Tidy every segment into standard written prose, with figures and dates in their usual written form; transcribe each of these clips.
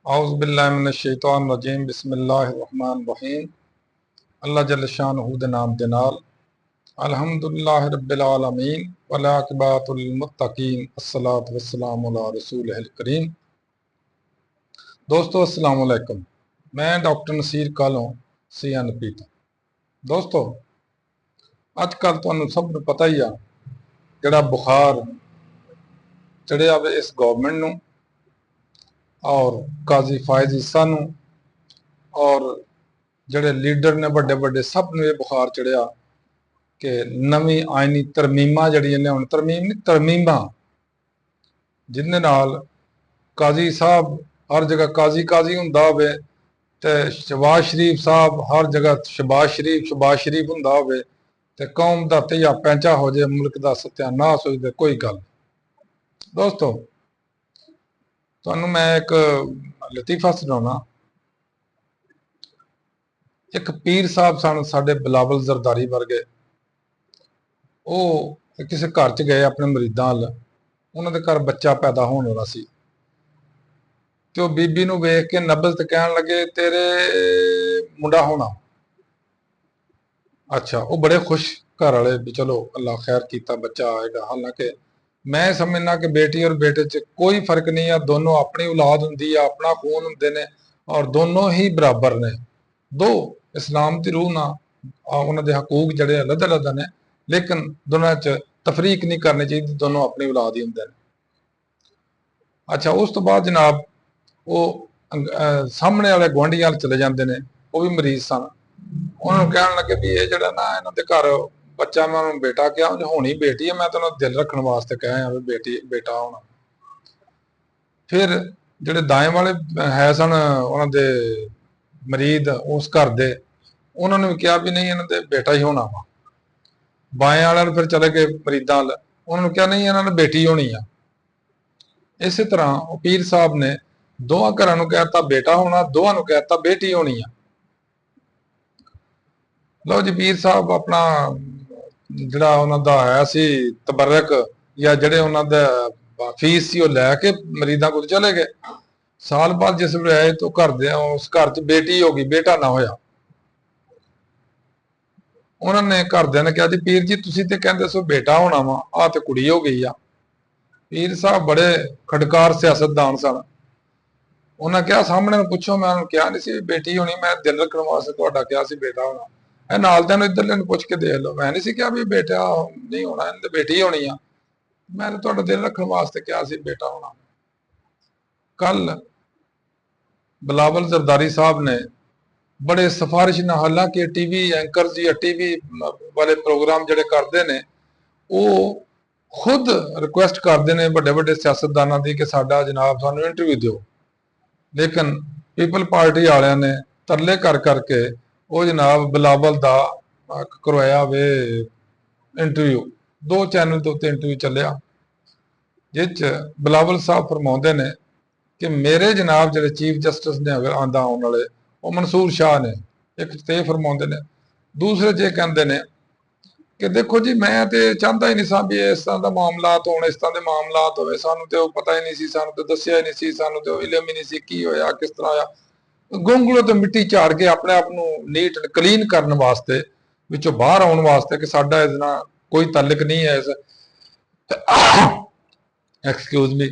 औज़ु बिल्लाहि मिनश्शैतानिर्रजीम बिस्मिल्लाहिर्रहमानिर्रहीम। अल्लाह जल्ल शानहू दे नाम दे नाल अल्हम्दुलिल्लाहि रब्बिल आलमीन वल आक़िबतु लिल मुत्तकीन अस्सलातु वस्सलामु अला रसूलिहिल करीम। दोस्तों अस्सलाम वालेकुम। मैं डॉक्टर नसीर कालों CNP तो दोस्तों अजकल तुहानू सब नू पता ही आ जिहड़ा बुखार चढ़िया वे इस गवर्नमेंट नू और काजी फायज ईसा नू और जिहड़े लीडर ने बड़े बड़े सब नू ये बुखार चढ़िया कि नवी आईनी तरमीमा जड़ियां लियाउण तरमीम नहीं तरमीमा जिन्हें नाल काजी साहब हर जगह काजी काजी हुंदा होवे ते शहबाज शरीफ साहब हर जगह शहबाज शरीफ हुंदा होवे ते कौम दा तैया पैंचा हो जाए मुल्क दा सत्यानाश हो जाए कोई गल। दोस्तों तुहानू मैं एक लतीफा सुनाना। एक पीर साहब सन साडे बिलावल जरदारी वर्गे, वो किसी घर च गए अपने मरीदां अल, उन्हां दे घर बच्चा पैदा होने वाला सी ते वो बीबी नू वेख के नबज ते कहन लगे तेरे मुंडा होना। अच्छा वो बड़े खुश घर वाले भी चलो अल्लाह खैर कीता बच्चा आएगा। हालांकि मैं समझना कि बेटी और बेटे च कोई फर्क नहीं है, दोनों अपनी औलाद हुंदी है, अपना खून हुंदे ने और दोनों ही बराबर ने। दो इस्लाम की रूह ना उन्होंने हकूक जड़े अलग अलग ने, लेकिन दोनों च तफरीक नहीं करनी चाहिए, दोनों अपनी औलाद ही होंगे। अच्छा उस तो बाद जनाब वो सामने वाले गुआढ़ियां चले जाते हैं, वो भी मरीज सन। उन्होंने कहन लगे भी ये जड़ा ना इन्होंने घर बच्चा मैं उन्होंने बेटा क्या होनी बेटी है, मैं तो दिल रखने वास्ते कहा भी बेटी बेटा होना। फिर ਜਿਹੜੇ दाएं वाले है सन उन्होंने मरीद उस घर दे, उन्होंने भी कहा भी नहीं इन्होंने बेटा ही होना वा। बाएं वाले फिर चले गए मरीदा अल, उन्होंने कहा नहीं इन्होंने बेटी होनी है। इस तरह पीर साहब ने दोवां घरां नूं कहता बेटा होना, दोवां नूं कहता बेटी होनी है। लो जी पीर साहब अपना जिहड़ा उन्हां दा है सी तबरक या जिहड़े उन्हां दा फीस सी ओह लैके मरीदां कोल चले गए। साल बाद जिस वे आए तो घर दे उस घर च बेटी हो गई, बेटा ना होया। उन्होंने घरदियां ने कहा जी पीर जी तुसीं ते कहंदे सो बेटा होना वा, आ ते कुड़ी हो गई आ। पीर साहब बड़े खडकार सियासतदान सन। उन्हें कहा सामने पुछो, मैं उन्होंने कहा नहीं सी बेटी होनी, मैं दिल रखने वास्ते तुहाडा कहा सी बेटा होना। नाल दियां नूं इधरले नूं पुछ के देख लो, मैं नहीं सी कहा भी बेटा नहीं होना, इन्हें बेटी होनी आ, मैं तुहाडा दिल रखने वास्ते कहा सी बेटा होना। कल बिलावल जरदारी साहब ने बड़े सिफारिश ना, हालांकि टीवी एंकर या टीवी वाले प्रोग्राम जिहड़े करते हैं वो खुद रिक्वेस्ट करते हैं बड़े बड़े सियासतदानों की कि साडा जनाब सानू इंटरव्यू दो, लेकिन पीपल पार्टी वालियां ने तरले कर करके वो जनाब बिलावल का करवाया वे इंटरव्यू। 2 चैनल के उत्ते इंटरव्यू चलिया जिस बिलावल साहब फरमाते हैं कि मेरे जनाब जो चीफ जस्टिस ने अगर आंदा आने वाले वो मंसूर शाह ने, एक ते फरमाते हैं, दूसरे च कहते हैं कि देखो जी मैं तो चाहता ही नहीं सा भी इस तरह का मामलात होने, इस तरह के मामलात हो, सानू तो पता ही नहीं सी, सानू तो दसिया ही नहीं सी, सानू तो इलम ही नहीं सी की होया किस तरह होया। गोंगलों तो मिट्टी झाड़ के अपने आप को नीट क्लीन करने वास्ते विचों बाहर आने वास्ते कि साडा इस नाल कोई तल्लक नहीं है इस एक्सक्यूज मी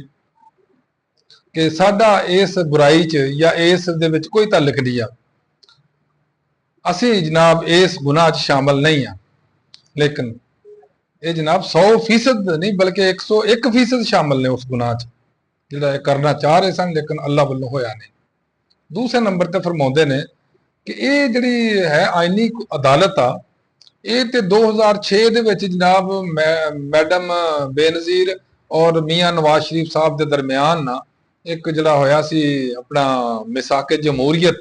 कि साडा इस बुराई च या इस दे विच कोई तल्लक नहीं है, असी जनाब इस गुनाह च शामिल नहीं है। लेकिन ये जनाब 100% नहीं बल्कि 101% शामिल ने उस गुनाह च जिहड़ा करना चाह रहे सन, लेकिन अल्लाह वालों होया नहीं। दूसरे नंबर पर फरमाते हैं कि ये जिहड़ी है आईनी अदालत आ, ये तो 2006 दे विच जनाब मैडम बेनज़ीर और मियाँ नवाज शरीफ साहब के दरम्यान ना एक जिहड़ा होया सी अपना मिसाके जमहूरीयत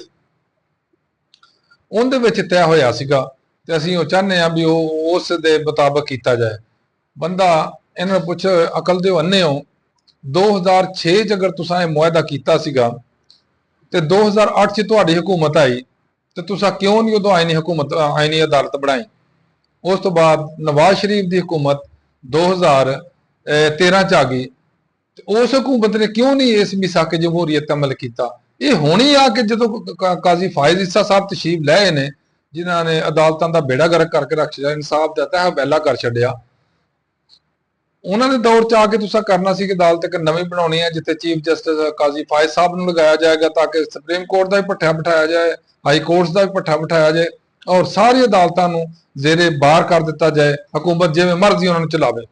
उहदे विच तय होया सीगा ते असीं ओह चाहते हैं भी उस दे मुताबिक किया जाए। बंदा इन्हां नूं पुछ अकल दे अन्ने हो, 2006 च अगर तुसां ये मुआहदा कीता सीगा ते 2008 च तुहाडी हुकूमत आई तो तुसां क्यों नहीं उदों आईनी हुकूमत आईनी अदालत बनाई। उस तो बाद नवाज शरीफ की हुकूमत 2013 च आ गई, उस हुकूमत ने क्यों नहीं इस मिसाके जमहूरीयत अमल किया। ਇਹ ਹੋਣੀ ਆ ਕਿ ਜਦੋਂ ਕਾਜ਼ੀ ਫਾਇਜ਼ ਈਸਾ ਸਾਹਿਬ ਤਸ਼ਰੀਫ ਲੈ ਆਏ ਨੇ, ਜਿਨ੍ਹਾਂ ਨੇ ਅਦਾਲਤਾਂ ਦਾ ਬੇੜਾ ਗਰਕ ਕਰਕੇ ਰੱਖ ਛੱਡਿਆ, ਇਨਸਾਫ ਦਾ ਤਹਿ ਬੈਲਾ ਕਰ ਛੱਡਿਆ, ਉਹਨਾਂ ਦੇ ਦੌਰ ਚ ਆ ਕੇ ਤੁਸੀਂ ਕਰਨਾ ਸੀ ਕਿ ਅਦਾਲਤ ਇੱਕ ਨਵੀਂ ਬਣਾਉਣੀ ਹੈ ਜਿੱਥੇ ਚੀਫ ਜਸਟਿਸ ਕਾਜ਼ੀ ਫਾਇਜ਼ ਸਾਹਿਬ ਨੂੰ ਲਗਾਇਆ ਜਾਏਗਾ, ਤਾਂ ਕਿ ਸੁਪਰੀਮ ਕੋਰਟ ਦਾ ਵੀ ਪੱਠਾ ਬਿਠਾਇਆ ਜਾਏ, ਹਾਈ ਕੋਰਟ ਦਾ ਵੀ ਪੱਠਾ ਬਿਠਾਇਆ ਜਾਏ, ਔਰ ਸਾਰੀ ਅਦਾਲਤਾਂ ਨੂੰ ਜ਼ੇਰੇ ਬਾਹਰ ਕਰ ਦਿੱਤਾ ਜਾਏ, ਹਕੂਮਤ ਜਿਵੇਂ ਮਰਜ਼ੀ ਉਹਨਾਂ ਨੂੰ ਚਲਾਵੇ।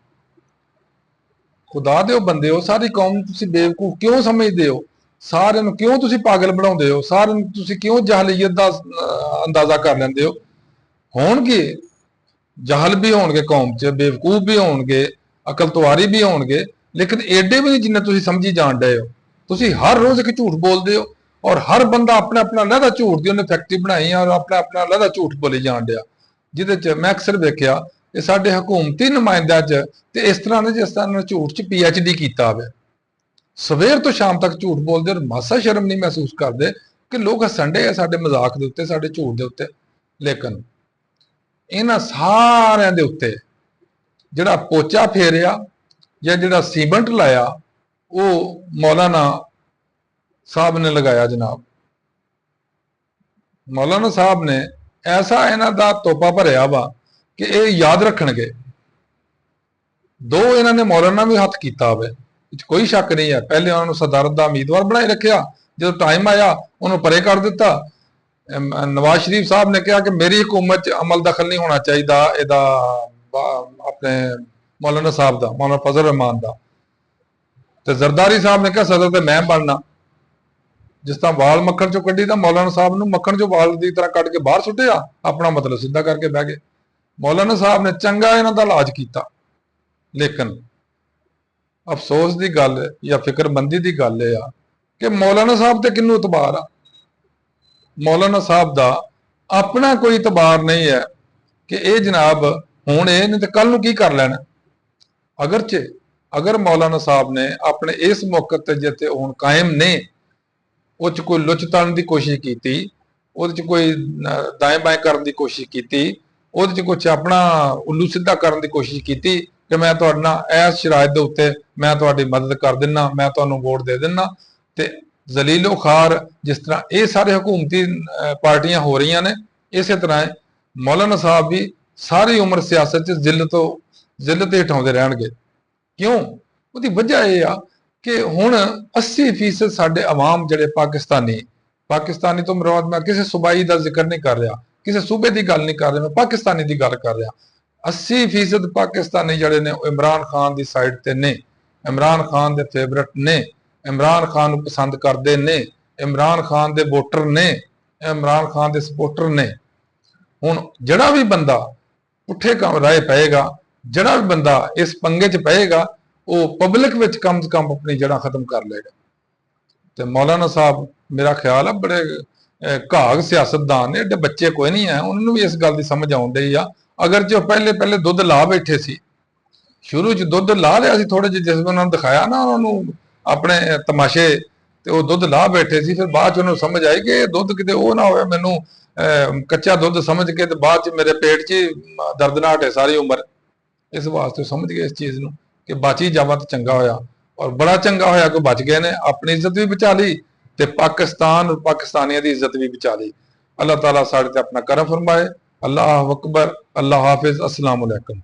ਖੁਦਾ ਦੇ ਉਹ ਬੰਦੇ ਹੋ, ਸਾਰੀ ਕੌਮ ਨੂੰ ਤੁਸੀਂ ਬੇਵਕੂਫ ਕਿਉਂ ਸਮਝਦੇ ਹੋ? ਸਾਰਿਆਂ ਨੂੰ ਕਿਉਂ ਤੁਸੀਂ ਪਾਗਲ ਬਣਾਉਂਦੇ ਹੋ? ਸਾਰਿਆਂ ਨੂੰ ਤੁਸੀਂ ਕਿਉਂ ਜਹਲੀਅਤ ਦਾ ਅੰਦਾਜ਼ਾ ਕਰ ਲੈਂਦੇ ਹੋ? ਹੋਣਗੇ ਜਹਲ ਵੀ ਹੋਣਗੇ ਕੌਮ 'ਚ, ਬੇਵਕੂਫ ਵੀ ਹੋਣਗੇ, ਅਕਲਤੁਆਰੀ ਵੀ ਹੋਣਗੇ, ਲੇਕਿਨ ਏਡੇ ਵੀ ਨਹੀਂ ਜਿੰਨਾ ਤੁਸੀਂ ਸਮਝੀ ਜਾਣ ਡਏ ਹੋ। ਤੁਸੀਂ ਹਰ ਰੋਜ਼ ਇੱਕ ਝੂਠ ਬੋਲਦੇ ਹੋ, ਔਰ ਹਰ ਬੰਦਾ ਆਪਣਾ ਆਪਣਾ ਲਹਿਦਾ ਝੂਠ ਦੀ ਉਹਨੇ ਫੈਕਟਰੀ ਬਣਾਈ ਆ, ਔਰ ਆਪਣਾ ਆਪਣਾ ਲਹਿਦਾ ਝੂਠ ਬੋਲੀ ਜਾਣ ਡਿਆ, ਜਿਹਦੇ 'ਚ ਮੈਂ ਅਕਸਰ ਵੇਖਿਆ ਇਹ ਸਾਡੇ ਹਕੂਮਤੀ ਨੁਮਾਇੰਦਿਆਂ 'ਚ ਤੇ ਇਸ ਤਰ੍ਹਾਂ ਨੇ ਜਿਸ ਤਰ੍ਹਾਂ ਝੂਠ 'ਚ PhD ਕੀਤਾ ਹੋਵੇ, ਸਵੇਰ ਤੋਂ ਸ਼ਾਮ ਤੱਕ ਝੂਠ ਬੋਲਦੇ, ਔਰ ਮਾਸਾ ਸ਼ਰਮ ਨਹੀਂ ਮਹਿਸੂਸ ਕਰਦੇ ਕਿ ਲੋਕ ਹੱਸਣ ਡੇ ਆ ਸਾਡੇ ਮਜ਼ਾਕ ਦੇ ਉੱਤੇ, ਸਾਡੇ ਝੂਠ ਦੇ ਉੱਤੇ। ਲੇਕਿਨ ਇਹਨਾਂ ਸਾਰਿਆਂ ਦੇ ਉੱਤੇ ਜਿਹੜਾ ਪੋਚਾ ਫੇਰਿਆ ਜਾਂ ਜਿਹੜਾ ਸੀਮੈਂਟ ਲਾਇਆ ਉਹ ਮੌਲਾਨਾ ਸਾਹਿਬ ਨੇ ਲਗਾਇਆ। ਜਨਾਬ ਮੌਲਾਨਾ ਸਾਹਿਬ ਨੇ ਐਸਾ ਇਹਨਾਂ ਦਾ ਤੋਪਾ ਭਰਿਆ ਵਾ ਕਿ ਇਹ ਯਾਦ ਰੱਖਣਗੇ। ਦੋ ਇਹਨਾਂ ਨੇ ਮੌਲਾਨਾ ਵੀ ਹੱਥ ਕੀਤਾ ਹੋਵੇ, ਕੋਈ ਸ਼ੱਕ ਨਹੀਂ ਹੈ। ਪਹਿਲੇ ਉਹਨਾਂ ਨੂੰ ਸਦਾਰਤ ਦਾ ਉਮੀਦਵਾਰ ਬਣਾਈ ਰੱਖਿਆ, ਜਦੋਂ ਟਾਈਮ ਆਇਆ ਉਹਨੂੰ ਪਰੇ ਕਰ ਦਿੱਤਾ। ਨਵਾਜ਼ ਸ਼ਰੀਫ ਸਾਹਿਬ ਨੇ ਕਿਹਾ ਕਿ ਮੇਰੀ ਹਕੂਮਤ 'ਚ ਅਮਲ ਦਖਲ ਨਹੀਂ ਹੋਣਾ ਚਾਹੀਦਾ ਇਹਦਾ, ਆਪਣੇ ਮੌਲਾਨਾ ਸਾਹਿਬ ਦਾ, ਮੌਲਾਨਾ ਫਜ਼ਲ ਰਹਿਮਾਨ ਦਾ। ਤੇ ਜ਼ਰਦਾਰੀ ਸਾਹਿਬ ਨੇ ਕਿਹਾ ਸਦਰ ਤੇ ਮੈਂ ਬਣਨਾ। ਜਿਸ ਤਰ੍ਹਾਂ ਵਾਲ ਮੱਖਣ ਚੋਂ ਕੱਢੀ ਤਾਂ ਮੌਲਾਨਾ ਸਾਹਿਬ ਨੂੰ ਮੱਖਣ ਚੋਂ ਵਾਲ ਦੀ ਤਰ੍ਹਾਂ ਕੱਢ ਕੇ ਬਾਹਰ ਸੁੱਟਿਆ, ਆਪਣਾ ਮਤਲਬ ਸਿੱਧਾ ਕਰਕੇ ਬਹਿ ਗਏ। ਮੌਲਾਨਾ ਸਾਹਿਬ ਨੇ ਚੰਗਾ ਇਹਨਾਂ ਦਾ ਇਲਾਜ ਕੀਤਾ, ਲੇਕਿਨ ਅਫਸੋਸ ਦੀ ਗੱਲ ਜਾਂ ਫਿਕਰਮੰਦੀ ਦੀ ਗੱਲ ਇਹ ਆ ਕਿ ਮੌਲਾਨਾ ਸਾਹਿਬ ਤੇ ਕਿਹਨੂੰ ਇਤਬਾਰ ਆ? ਮੌਲਾਨਾ ਸਾਹਿਬ ਦਾ ਆਪਣਾ ਕੋਈ ਇਤਬਾਰ ਨਹੀਂ ਹੈ ਕਿ ਇਹ ਜਨਾਬ ਹੁਣ ਇਹ ਨਹੀਂ ਤੇ ਕੱਲ ਨੂੰ ਕੀ ਕਰ ਲੈਣਾ। ਅਗਰ ਮੌਲਾਨਾ ਸਾਹਿਬ ਨੇ ਆਪਣੇ ਇਸ ਮੌਕੇ ਤੇ ਜਿੱਥੇ ਹੁਣ ਕਾਇਮ ਨੇ ਉਹ 'ਚ ਕੋਈ ਲੁੱਚ ਤੜਨ ਦੀ ਕੋਸ਼ਿਸ਼ ਕੀਤੀ, ਉਹਦੇ 'ਚ ਕੋਈ ਦਾएं ਬਾएं ਕਰਨ ਦੀ ਕੋਸ਼ਿਸ਼ ਕੀਤੀ, ਉਹਦੇ 'ਚ ਕੁਝ ਆਪਣਾ ਉੱਲੂ ਸਿੱਧਾ ਕਰਨ ਦੀ ਕੋਸ਼ਿਸ਼ ਕੀਤੀ ਕਿ ਮੈਂ ਤੁਹਾਡੇ ਨਾਲ ਇਸ ਸ਼ਰਾਇਤ ਦੇ ਉੱਤੇ ਮੈਂ ਤੁਹਾਡੀ ਮਦਦ ਕਰ ਦਿੰਨਾ, ਮੈਂ ਤੁਹਾਨੂੰ ਵੋਟ ਦੇ ਦਿੰਨਾ, ਤੇ ਜ਼ਲੀਲੋ ਖਾਰ ਜਿਸ ਤਰ੍ਹਾਂ ਇਹ ਸਾਰੇ ਹਕੂਮਤੀ ਪਾਰਟੀਆਂ ਹੋ ਰਹੀਆਂ ਨੇ, ਇਸੇ ਤਰ੍ਹਾਂ ਮੌਲਾਨਾ ਸਾਹਿਬ ਵੀ ਸਾਰੀ ਉਮਰ ਸਿਆਸਤ 'ਚ ਜ਼ਿਲਤ ਹਟਾਉਂਦੇ ਰਹਿਣਗੇ। ਕਿਉਂ? ਉਹਦੀ ਵਜ੍ਹਾ ਇਹ ਆ ਕਿ ਹੁਣ 80% ਸਾਡੇ ਆਵਾਮ ਜਿਹੜੇ ਪਾਕਿਸਤਾਨੀ ਤੋਂ ਮੁਰਾਦ ਮੈਂ ਕਿਸੇ ਸੂਬਾਈ ਦਾ ਜ਼ਿਕਰ ਨਹੀਂ ਕਰ ਰਿਹਾ, ਕਿਸੇ ਸੂਬੇ ਦੀ ਗੱਲ ਨਹੀਂ ਕਰ ਰਿਹਾ, ਮੈਂ ਪਾਕਿਸਤਾਨੀ ਦੀ ਗੱਲ ਕਰ ਰਿਹਾ। 80% ਪਾਕਿਸਤਾਨੀ ਜਿਹੜੇ ਨੇ ਉਹ ਇਮਰਾਨ ਖਾਨ ਦੀ ਸਾਈਡ ਤੇ ਨੇ, ਇਮਰਾਨ ਖਾਨ ਦੇ ਫੇਵਰਟ ਨੇ, ਇਮਰਾਨ ਖਾਨ ਨੂੰ ਪਸੰਦ ਕਰਦੇ ਨੇ, ਇਮਰਾਨ ਖਾਨ ਦੇ ਵੋਟਰ ਨੇ, ਇਮਰਾਨ ਖਾਨ ਦੇ ਸਪੋਰਟਰ ਨੇ। ਹੁਣ ਜਿਹੜਾ ਵੀ ਬੰਦਾ ਪੁੱਠੇ ਕੰਮ ਰਾਏ ਪਏਗਾ, ਜਿਹੜਾ ਵੀ ਬੰਦਾ ਇਸ ਪੰਗੇ 'ਚ ਪਏਗਾ, ਉਹ ਪਬਲਿਕ ਵਿੱਚ ਕਮ ਸੇ ਕਮ ਆਪਣੀ ਜੜ੍ਹਾਂ ਖਤਮ ਕਰ ਲਏਗਾ। ਤੇ ਮੌਲਾਨਾ ਸਾਹਿਬ ਮੇਰਾ ਖਿਆਲ ਆ ਬੜੇ ਘਾਗ ਸਿਆਸਤਦਾਨ ਨੇ, ਏਡੇ ਬੱਚੇ ਕੋਈ ਨਹੀਂ ਹੈ, ਉਹਨਾਂ ਨੂੰ ਵੀ ਇਸ ਗੱਲ ਦੀ ਸਮਝ ਆਉਣ ਡਈ ਆ। ਅਗਰ ਜੋ ਪਹਿਲੇ ਦੁੱਧ ਲਾ ਬੈਠੇ ਸੀ, ਸ਼ੁਰੂ 'ਚ ਦੁੱਧ ਲਾ ਲਿਆ ਸੀ ਥੋੜੇ ਜਿਹੇ, ਜਿਸ ਵੇਲੇ ਉਹਨਾਂ ਨੂੰ ਦਿਖਾਇਆ ਨਾ ਉਹਨਾਂ ਨੂੰ ਆਪਣੇ ਤਮਾਸ਼ੇ, ਤੇ ਉਹ ਦੁੱਧ ਲਾ ਬੈਠੇ ਸੀ। ਫਿਰ ਬਾਅਦ 'ਚ ਉਹਨਾਂ ਨੂੰ ਸਮਝ ਆਈ ਕਿ ਇਹ ਦੁੱਧ ਕਿਤੇ ਉਹ ਨਾ ਹੋਵੇ ਮੈਨੂੰ ਕੱਚਾ ਦੁੱਧ ਸਮਝ ਕੇ ਤੇ ਬਾਅਦ 'ਚ ਮੇਰੇ ਪੇਟ 'ਚ ਦਰਦ ਨਾ ਹਟੇ ਸਾਰੀ ਉਮਰ। ਇਸ ਵਾਸਤੇ ਸਮਝ ਗਏ ਇਸ ਚੀਜ਼ ਨੂੰ ਕਿ ਬਚ ਹੀ ਜਾਵਾਂ ਤਾਂ ਚੰਗਾ ਹੋਇਆ, ਔਰ ਬੜਾ ਚੰਗਾ ਹੋਇਆ ਕਿ ਬਚ ਗਏ ਨੇ, ਆਪਣੀ ਇੱਜ਼ਤ ਵੀ ਬਚਾ ਲਈ ਤੇ ਪਾਕਿਸਤਾਨ ਔਰ ਪਾਕਿਸਤਾਨੀਆਂ ਦੀ ਇੱਜ਼ਤ ਵੀ ਬਚਾ ਲਈ। ਅੱਲਾਹ ਤਾਲਾ ਸਾਡੇ ਤੇ ਆਪਣਾ ਕਰਮ ਫਰਮਾਏ। ਅੱਲਾਹ ਅਕਬਰ, ਅੱਲਾਹ ਹਾਫਿਜ਼, अस्सलाम वालेकुम।